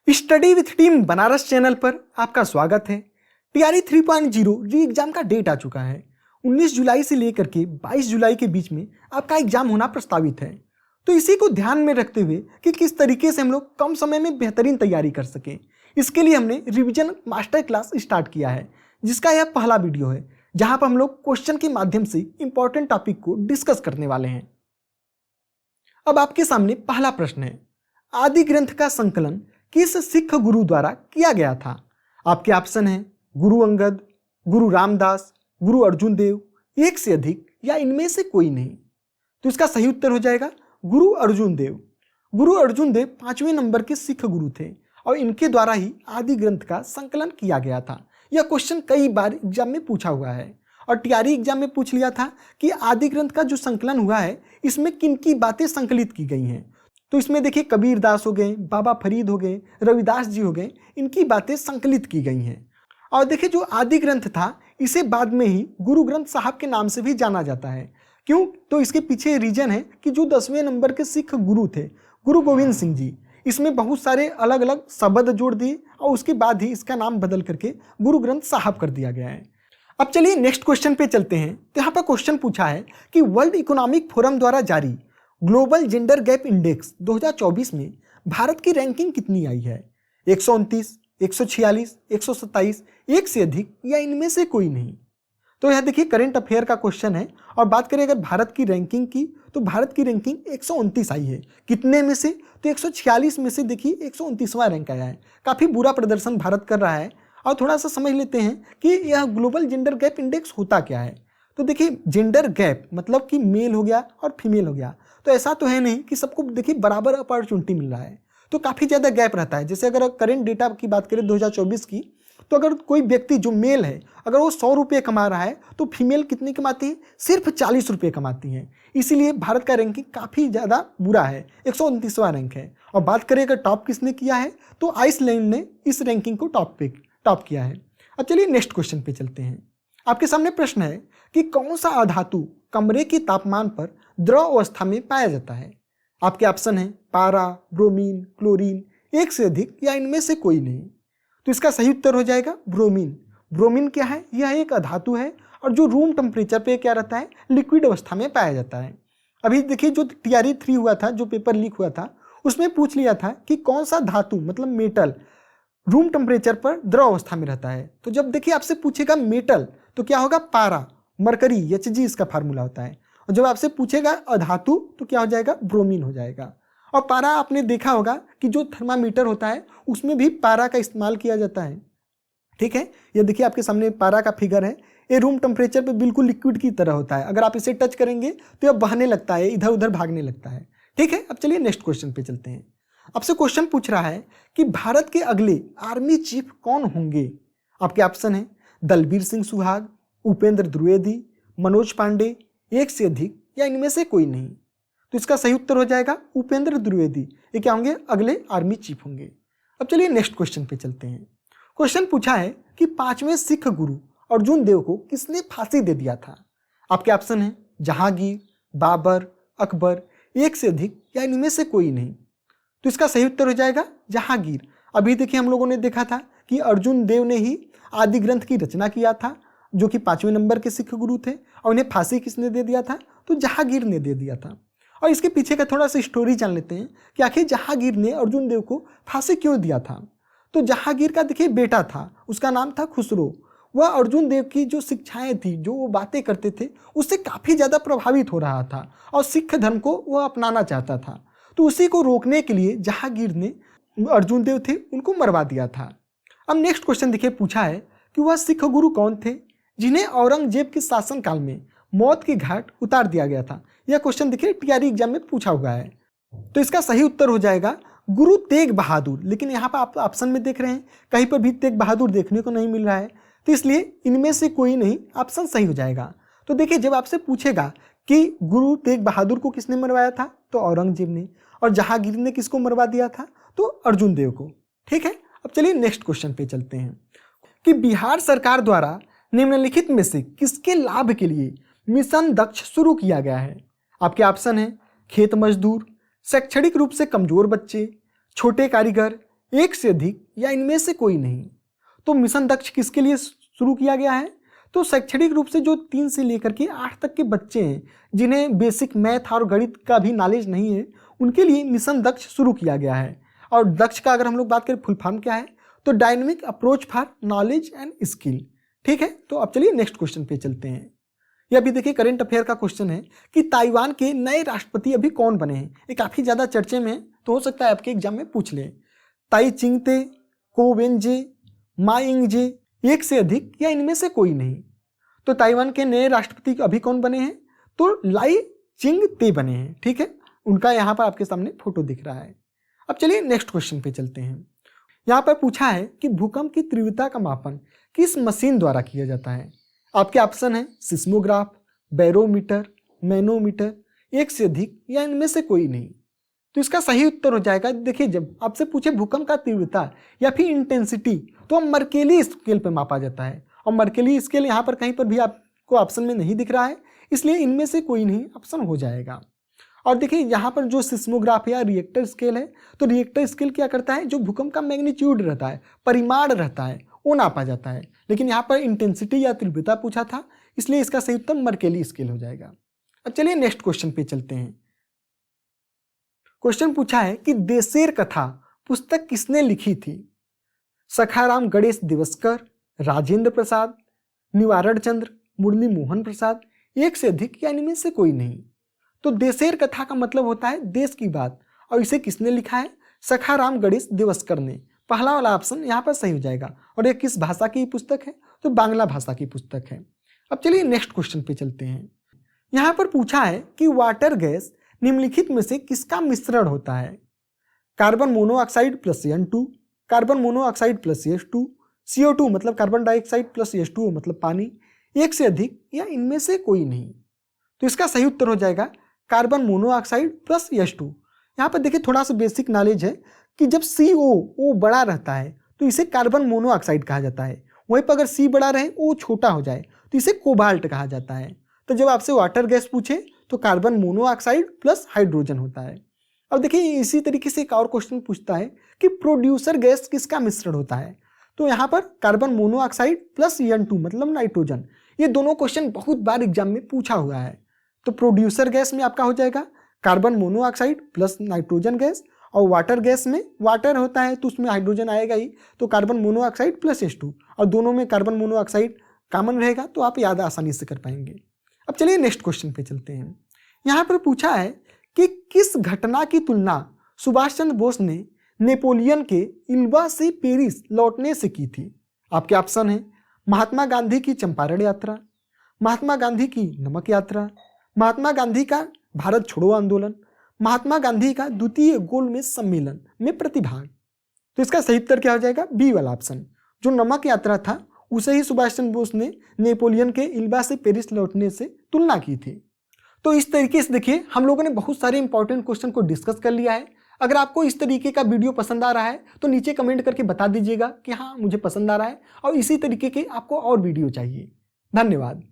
Study with team Banaras channel पर आपका स्वागत है। टीआरई 3.0 री एग्जाम का डेट आ चुका है। 19 जुलाई से लेकर के 22 जुलाई के बीच में आपका एग्जाम होना प्रस्तावित है। तो इसी को ध्यान में रखते हुए कि किस तरीके से हम लोग कम समय में बेहतरीन तैयारी कर सकें, इसके लिए हमने रिवीजन मास्टर क्लास स्टार्ट किया है, जिसका यह पहला वीडियो है, जहां पर हम लोग क्वेश्चन के माध्यम से इंपॉर्टेंट टॉपिक को डिस्कस करने वाले हैं। अब आपके सामने पहला प्रश्न है, आदि ग्रंथ का संकलन किस सिख गुरु द्वारा किया गया था? आपके ऑप्शन है गुरु अंगद, गुरु रामदास, गुरु अर्जुन देव, एक से अधिक या इनमें से कोई नहीं। तो इसका सही उत्तर हो जाएगा गुरु अर्जुन देव। गुरु अर्जुन देव 5वें नंबर के सिख गुरु थे और इनके द्वारा ही आदि ग्रंथ का संकलन किया गया था। यह क्वेश्चन कई बार एग्जाम में पूछा हुआ है और टीआरई एग्जाम में पूछ लिया था कि आदि ग्रंथ का जो संकलन हुआ है इसमें किन की बातें संकलित की गई हैं। तो इसमें देखिए कबीर दास हो गए, बाबा फरीद हो गए, रविदास जी हो गए, इनकी बातें संकलित की गई हैं। और देखिए जो आदि ग्रंथ था इसे बाद में ही गुरु ग्रंथ साहब के नाम से भी जाना जाता है। क्यों? तो इसके पीछे रीजन है कि जो 10वें नंबर के सिख गुरु थे गुरु गोविंद सिंह जी, इसमें बहुत सारे अलग अलग शब्द जोड़ दिए और उसके बाद ही इसका नाम बदल करके गुरु ग्रंथ साहब कर दिया गया है। अब चलिए नेक्स्ट क्वेश्चन पे चलते हैं। तो यहाँ पर क्वेश्चन पूछा है कि वर्ल्ड इकोनॉमिक फोरम द्वारा जारी ग्लोबल जेंडर गैप इंडेक्स 2024 में भारत की रैंकिंग कितनी आई है? 129, 146, 127, एक से अधिक या इनमें से कोई नहीं। तो यह देखिए करंट अफेयर का क्वेश्चन है और बात करें अगर भारत की रैंकिंग की तो भारत की रैंकिंग 129 आई है। कितने में से? तो 146 में से देखिए 129वां रैंक आया है। काफ़ी बुरा प्रदर्शन भारत कर रहा है। और थोड़ा सा समझ लेते हैं कि यह ग्लोबल जेंडर गैप इंडेक्स होता क्या है। तो देखिए जेंडर गैप मतलब कि मेल हो गया और फीमेल हो गया, तो ऐसा तो है नहीं कि सबको देखिए बराबर अपॉर्चुनिटी मिल रहा है, तो काफ़ी ज़्यादा गैप रहता है। जैसे अगर करंट डेटा की बात करें 2024 की, तो अगर कोई व्यक्ति जो मेल है अगर वो 100 रुपये कमा रहा है तो फीमेल कितनी कमाती है? सिर्फ 40 रुपये कमाती है। इसीलिए भारत का रैंकिंग काफ़ी ज़्यादा बुरा है, 129वां रैंक है। और बात करें अगर टॉप किसने किया है तो आइसलैंड ने इस रैंकिंग को टॉप किया है। अब चलिए नेक्स्ट क्वेश्चन पे चलते हैं। आपके सामने प्रश्न है कि कौन सा अधातु कमरे के तापमान पर द्रव अवस्था में पाया जाता है? आपके ऑप्शन है पारा, ब्रोमीन, क्लोरीन, एक से अधिक या इनमें से कोई नहीं। तो इसका सही उत्तर हो जाएगा ब्रोमीन। ब्रोमीन क्या है? यह एक अधातु है और जो रूम टेम्परेचर पे क्या रहता है, लिक्विड अवस्था में पाया जाता है। अभी देखिए जो टीआरई 3 हुआ था, जो पेपर लीक हुआ था, उसमें पूछ लिया था कि कौन सा धातु मतलब मेटल रूम टेम्परेचर पर द्रव अवस्था में रहता है। तो जब देखिए आपसे पूछेगा मेटल तो क्या होगा? पारा, मरकरी, Hg इसका फार्मूला होता है। और जब आपसे पूछेगा अधातु तो क्या हो जाएगा? ब्रोमीन हो जाएगा। और पारा आपने देखा होगा कि जो थर्मामीटर होता है उसमें भी पारा का इस्तेमाल किया जाता है। ठीक है, ये देखिए आपके सामने पारा का फिगर है। ये रूम टेम्परेचर पे बिल्कुल लिक्विड की तरह होता है। अगर आप इसे टच करेंगे तो यह बहने लगता है, इधर उधर भागने लगता है। ठीक है, अब चलिए नेक्स्ट क्वेश्चन पे चलते हैं। आपसे क्वेश्चन पूछ रहा है कि भारत के अगले आर्मी चीफ कौन होंगे? आपके ऑप्शन है दलबीर सिंह सुहाग, उपेंद्र द्विवेदी, मनोज पांडे, एक से अधिक या इनमें से कोई नहीं। तो इसका सही उत्तर हो जाएगा उपेंद्र द्विवेदी। ये क्या होंगे? अगले आर्मी चीफ होंगे। अब चलिए नेक्स्ट क्वेश्चन पे चलते हैं। क्वेश्चन पूछा है कि 5वें सिख गुरु अर्जुन देव को किसने फांसी दे दिया था? आपके ऑप्शन है जहांगीर, बाबर, अकबर, एक से अधिक या इनमें से कोई नहीं। तो इसका सही उत्तर हो जाएगा जहांगीर। अभी देखिए हम लोगों ने देखा था कि अर्जुन देव ने ही आदि ग्रंथ की रचना किया था, जो कि 5वें नंबर के सिख गुरु थे, और उन्हें फांसी किसने दे दिया था? तो जहांगीर ने दे दिया था। और इसके पीछे का थोड़ा सा स्टोरी जान लेते हैं कि आखिर जहांगीर ने अर्जुन देव को फांसी क्यों दिया था। तो जहांगीर का देखिए बेटा था, उसका नाम था खुसरो। वह अर्जुन देव की जो शिक्षाएं थी, जो वो बातें करते थे, उससे काफ़ी ज़्यादा प्रभावित हो रहा था और सिख धर्म को वह अपनाना चाहता था। तो उसी को रोकने के लिए जहांगीर ने अर्जुन देव थे उनको मरवा दिया था। अब नेक्स्ट क्वेश्चन देखिए पूछा है कि वह सिख गुरु कौन थे जिन्हें औरंगजेब के शासनकाल में मौत के घाट उतार दिया गया था? यह क्वेश्चन देखिए टीआरई एग्जाम में पूछा हुआ है। तो इसका सही उत्तर हो जाएगा गुरु तेग बहादुर। लेकिन यहाँ पर आप ऑप्शन में देख रहे हैं कहीं पर भी तेग बहादुर देखने को नहीं मिल रहा है, तो इसलिए इनमें से कोई नहीं, ऑप्शन सही हो जाएगा। तो देखिए जब आपसे पूछेगा कि गुरु तेग बहादुर को किसने मरवाया था तो औरंगजेब ने, और जहांगीर ने किसको मरवा दिया था तो अर्जुन देव को। ठीक है, अब चलिए नेक्स्ट क्वेश्चन पे चलते हैं कि बिहार सरकार द्वारा निम्नलिखित में से किसके लाभ के लिए मिशन दक्ष शुरू किया गया है? आपके ऑप्शन है खेत मजदूर, शैक्षणिक रूप से कमजोर बच्चे, छोटे कारीगर, एक से अधिक या इनमें से कोई नहीं। तो मिशन दक्ष किसके लिए शुरू किया गया है? तो शैक्षणिक रूप से जो 3 से लेकर के 8 तक के बच्चे हैं जिन्हें बेसिक मैथ और गणित का भी नॉलेज नहीं है, उनके लिए मिशन दक्ष शुरू किया गया है। और दक्ष का अगर हम लोग बात करें फुल फॉर्म क्या है, तो dynamic approach for knowledge and skill. ठीक है, तो अब चलिए नेक्स्ट क्वेश्चन पे चलते हैं। यह भी देखिए करंट अफेयर का क्वेश्चन है कि ताइवान के नए राष्ट्रपति अभी कौन बने हैं। ये काफ़ी ज़्यादा चर्चे में है, तो हो सकता है आपके एग्जाम में पूछ ले। ताई चिंगते, को वेंजे, मा इंगजे, एक से अधिक या इनमें से कोई नहीं। तो ताइवान के नए राष्ट्रपति अभी कौन बने हैं? तो लाई चिंग ते बने हैं। ठीक है, उनका यहाँ पर आपके सामने फोटो दिख रहा है। अब चलिए नेक्स्ट क्वेश्चन पे चलते हैं। यहाँ पर पूछा है कि भूकंप की तीव्रता का मापन किस मशीन द्वारा किया जाता है? आपके ऑप्शन है सिस्मोग्राफ, बैरोमीटर, मैनोमीटर, एक से अधिक या इनमें से कोई नहीं। तो इसका सही उत्तर हो जाएगा, देखिए जब आपसे पूछे भूकंप का तीव्रता या फिर इंटेंसिटी, तो मर्केली स्केल पे मापा जाता है। और मर्केली स्केल यहाँ पर कहीं पर भी आपको ऑप्शन में नहीं दिख रहा है, इसलिए इनमें से कोई नहीं ऑप्शन हो जाएगा। और देखिए यहाँ पर जो सिस्मोग्राफ या रिएक्टर स्केल है, तो रिएक्टर स्केल क्या करता है, जो भूकंप का मैग्नीट्यूड रहता है, परिमाण रहता है, वो नापा जाता है। लेकिन यहाँ पर इंटेंसिटी या तीव्रता पूछा था, इसलिए इसका सही उत्तर मर्केली स्केल हो जाएगा। अब चलिए नेक्स्ट क्वेश्चन पे चलते हैं। क्वेश्चन पूछा है कि देशेर कथा पुस्तक किसने लिखी थी? सखाराम गणेश दिवसकर, राजेंद्र प्रसाद, निवारण चंद्र, मुरली मोहन प्रसाद, एक से अधिक या इनमें से कोई नहीं। तो देशेर कथा का मतलब होता है देश की बात, और इसे किसने लिखा है? सखाराम गणेश दिवसकर ने। पहला वाला ऑप्शन यहाँ पर सही हो जाएगा। और ये किस भाषा की पुस्तक है? तो बांग्ला भाषा की पुस्तक है। अब चलिए नेक्स्ट क्वेश्चन पे चलते हैं। यहाँ पर पूछा है कि वाटर गैस निम्नलिखित में से किसका मिश्रण होता है? Carbon monoxide plus N2, carbon monoxide plus H2, CO2 मतलब कार्बन डाइऑक्साइड प्लस H2O मतलब पानी, एक से अधिक या इनमें से कोई नहीं। तो इसका सही उत्तर हो जाएगा कार्बन मोनोऑक्साइड प्लस H2। यहाँ पर देखिए थोड़ा सा बेसिक नॉलेज है कि जब CO बड़ा रहता है तो इसे कार्बन मोनोऑक्साइड कहा जाता है। वहीं पर अगर C बड़ा रहे, O छोटा हो जाए, तो इसे कोबाल्ट कहा जाता है। तो जब आपसे वाटर गैस पूछे तो कार्बन मोनोऑक्साइड प्लस हाइड्रोजन होता है। अब देखिए इसी तरीके से एक और क्वेश्चन पूछता है कि प्रोड्यूसर गैस किसका मिश्रण होता है? तो यहाँ पर कार्बन मोनोऑक्साइड प्लस N2 मतलब नाइट्रोजन। ये दोनों क्वेश्चन बहुत बार एग्जाम में पूछा हुआ है। तो प्रोड्यूसर गैस में आपका हो जाएगा carbon monoxide plus nitrogen gas, और वाटर गैस में वाटर होता है तो उसमें हाइड्रोजन आएगा ही, तो कार्बन मोनोऑक्साइड प्लस H2, और दोनों में कार्बन मोनोऑक्साइड कॉमन रहेगा, तो आप याद आसानी से कर पाएंगे। अब चलिए नेक्स्ट क्वेश्चन पे चलते हैं। यहाँ पर पूछा है कि किस घटना की तुलना सुभाष चंद्र बोस ने नेपोलियन के इल्वा से पेरिस लौटने से की थी? आपके ऑप्शन है महात्मा गांधी की चंपारण यात्रा, महात्मा गांधी की नमक यात्रा, महात्मा गांधी का भारत छोड़ो आंदोलन, महात्मा गांधी का द्वितीय गोलमेज सम्मेलन में प्रतिभाग। तो इसका सही उत्तर क्या हो जाएगा? बी वाला ऑप्शन। जो नमक यात्रा था उसे ही सुभाष चंद्र बोस ने नेपोलियन के इल्वा से पेरिस लौटने से तुलना की थी। तो इस तरीके से देखिए हम लोगों ने बहुत सारे इंपॉर्टेंट क्वेश्चन को डिस्कस कर लिया है। अगर आपको इस तरीके का वीडियो पसंद आ रहा है तो नीचे कमेंट करके बता दीजिएगा कि हाँ मुझे पसंद आ रहा है, और इसी तरीके के आपको और वीडियो चाहिए। धन्यवाद।